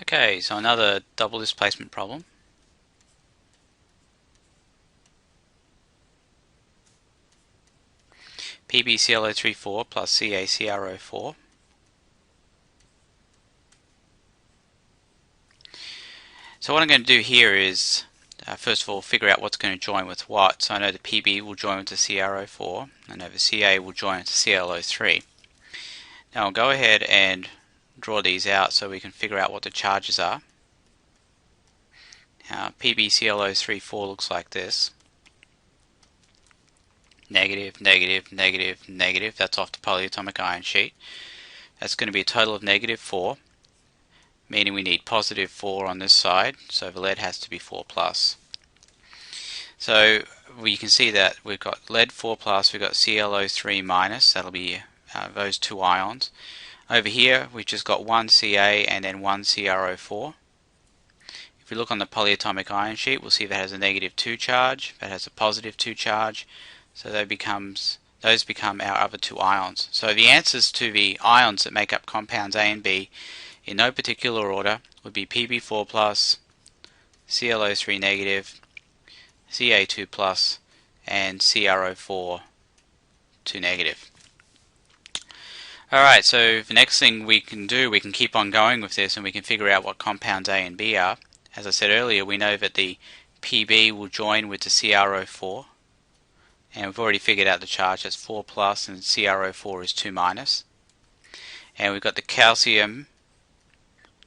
Okay, so another double displacement problem. PbClO34 plus CaCrO4. So what I'm going to do here is, first of all, figure out what's going to join with what. So I know the Pb will join with the CrO4, I know the Ca will join with the ClO3. Now I'll go ahead and draw these out so we can figure out what the charges are. Now PbClO34 looks like this. Negative, negative, negative, negative. That's off the polyatomic ion sheet. That's going to be a total of -4, meaning we need +4 on this side, so the lead has to be 4 plus. So we can see that we've got lead 4 plus, we've got ClO3 minus, that'll be those two ions. Over here we've just got one Ca and then one CrO4. If we look on the polyatomic ion sheet, we'll see that has a -2 charge, that has a +2 charge, so those become our other two ions. So the answers to the ions that make up compounds A and B in no particular order would be Pb4 plus, ClO3 negative, Ca2 plus, and CrO4 2 negative. Alright, so the next thing we can do, we can keep on going with this and we can figure out what compounds A and B are. As I said earlier, we know that the Pb will join with the CrO4, and we've already figured out the charge, that's 4 plus and CrO4 is 2 minus. And we've got the calcium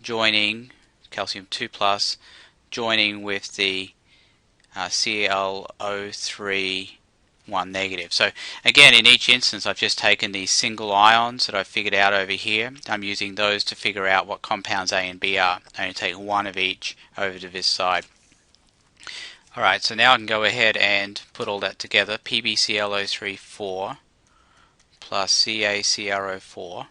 joining, calcium 2 plus, joining with the ClO3 1 negative. So again, in each instance I've just taken these single ions that I've figured out over here. I'm using those to figure out what compounds A and B are. I only take one of each over to this side. Alright, so now I can go ahead and put all that together. PbClO3 4 plus CaCrO4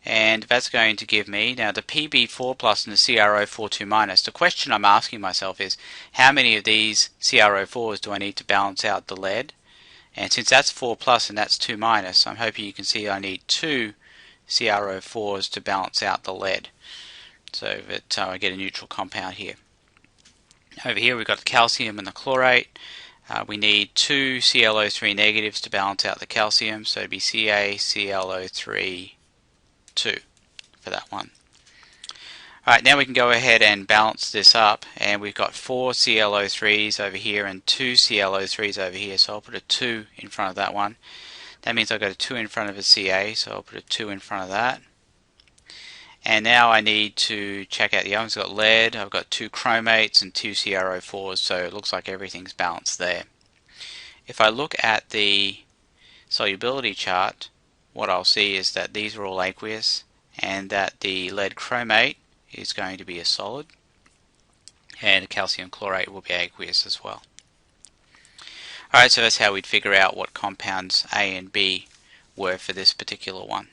and that's going to give me, now the Pb4 plus and the CrO4 2 minus, the question I'm asking myself is how many of these CrO4s do I need to balance out the lead? And since that's 4 plus and that's 2 minus, I'm hoping you can see I need 2 CrO4s to balance out the lead, so that I get a neutral compound here. Over here we've got the calcium and the chlorate. We need 2 ClO3 negatives to balance out the calcium, so it'd be CaClO3 2 for that one. Alright, now we can go ahead and balance this up, and we've got 4 ClO3s over here and 2 ClO3s over here, so I'll put a 2 in front of that one. That means I've got a 2 in front of a Ca, so I'll put a 2 in front of that. And now I need to check out the others. I've got lead, I've got 2 chromates and 2 CrO4s, so it looks like everything's balanced there. If I look at the solubility chart, what I'll see is that these are all aqueous and that the lead chromate is going to be a solid and the calcium chlorate will be aqueous as well. Alright, so that's how we'd figure out what compounds A and B were for this particular one.